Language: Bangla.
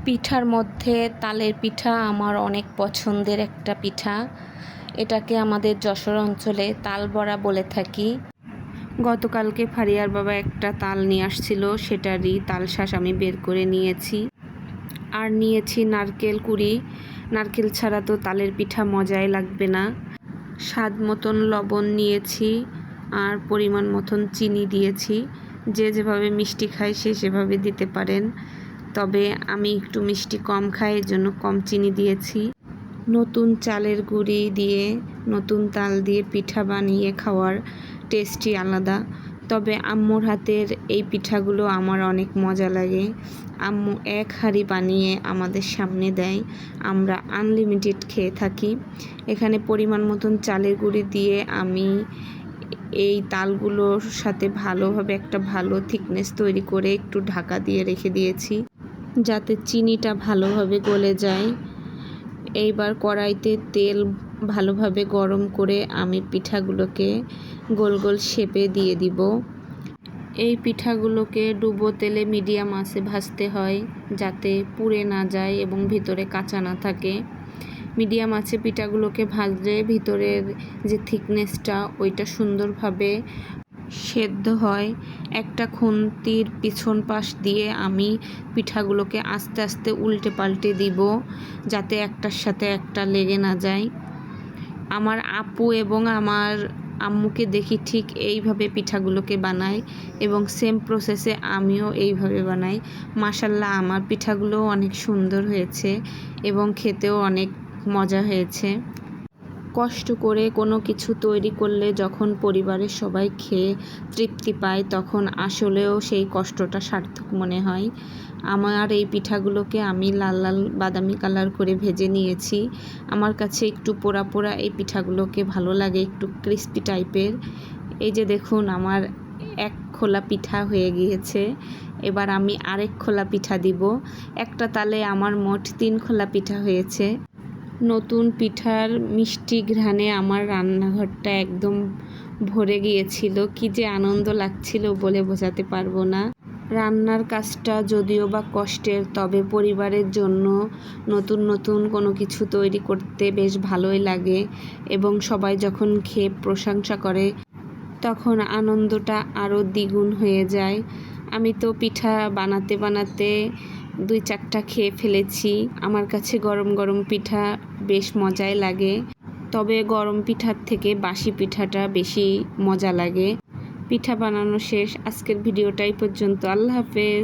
পিঠার মধ্যে তালের পিঠা আমার অনেক পছন্দের একটা পিঠা। এটাকে আমাদের যশোর অঞ্চলে তাল বড়া বলে থাকি। গতকালকে ফারিয়ার বাবা একটা তাল নিয়ে আসছিল, সেটারই তালশাঁস আমি বের করে নিয়েছি। আর নিয়েছি নারকেল কুড়ি। নারকেল ছাড়া তো তালের পিঠা মজাই লাগবে না। স্বাদ মতন লবণ নিয়েছি আর পরিমাণ মতন চিনি দিয়েছি। যে যেভাবে মিষ্টি খায় সে সেভাবে দিতে পারেন, তবে আমি একটু মিষ্টি কম খাই, এর জন্য কম চিনি দিয়েছি। নতুন চালের গুঁড়ি দিয়ে নতুন তাল দিয়ে পিঠা বানিয়ে খাওয়ার টেস্টই আলাদা। তবে আম্মুর হাতের এই পিঠাগুলো আমার অনেক মজা লাগে। আম্মু এক হাঁড়ি বানিয়ে আমাদের সামনে দেয়, আমরা আনলিমিটেড খেয়ে থাকি। এখানে পরিমাণ মতন চালের গুঁড়ি দিয়ে আমি এই তালগুলোর সাথে ভালোভাবে একটা ভালো থিকনেস তৈরি করে একটু ঢাকা দিয়ে রেখে দিয়েছি, যাতে চিনিটা ভালোভাবে গলে যায়। এইবার কড়াইতে তেল ভালোভাবে গরম করে আমি পিঠাগুলোকে গোল গোল শেপে দিয়ে দিব। এই পিঠাগুলোকে ডুবো তেলে মিডিয়াম আঁচে ভাজতে হয়, যাতে পুড়ে না যায় এবং ভিতরে কাঁচা না থাকে। মিডিয়াম আঁচে পিঠাগুলোকে ভাজলে ভিতরের যে থিকনেসটা ওইটা সুন্দরভাবে সেদ্ধ হয়। একটা খুন্তির পিছন পাশ দিয়ে আমি পিঠাগুলোকে আস্তে আস্তে উল্টে পাল্টে দিব, যাতে একটার সাথে একটা লেগে না যায়। আমার আপু এবং আমার আম্মুকে দেখি ঠিক এইভাবে পিঠাগুলোকে বানাই এবং সেম প্রসেসে আমিও এইভাবে বানাই। মাশাল্লাহ, আমার পিঠাগুলোও অনেক সুন্দর হয়েছে এবং খেতেও অনেক মজা হয়েছে। কষ্ট করে কোনো কিছু তৈরি করলে যখন পরিবারের সবাই খেয়ে তৃপ্তি পায়, তখন আসলেও সেই কষ্টটা সার্থক মনে হয়। আমার এই পিঠাগুলোকে আমি লাল লাল বাদামি কালার করে ভেজে নিয়েছি। আমার কাছে একটু পোড়া পোড়া এই পিঠাগুলোকে ভালো লাগে, একটু ক্রিস্পি টাইপের। এই যে দেখুন, আমার এক খোলা পিঠা হয়ে গিয়েছে। এবার আমি আরেক খোলা পিঠা দিব। একটা তালে আমার মোট 3 খোলা পিঠা হয়েছে। নতুন পিঠার মিষ্টি ঘ্রাণে আমার রান্নাঘরটা একদম ভরে গিয়েছিল। কি যে আনন্দ লাগছিল বলে বোঝাতে পারবো না। রান্নার কাজটা যদিও বা কষ্টের, তবে পরিবারের জন্য নতুন নতুন কোনো কিছু তৈরি করতে বেশ ভালোই লাগে এবং সবাই যখন খেয়ে প্রশংসা করে তখন আনন্দটা আরও দ্বিগুণ হয়ে যায়। আমি তো পিঠা বানাতে বানাতে 2-4টা খেয়ে ফেলেছি। আমার কাছে গরম গরম পিঠা বেশ মজাই লাগে, তবে গরম পিঠার থেকে বাসি পিঠাটা বেশি মজা লাগে। পিঠা বানানো শেষ। আজকের ভিডিওটাই পর্যন্ত। আল্লাহ হাফেজ।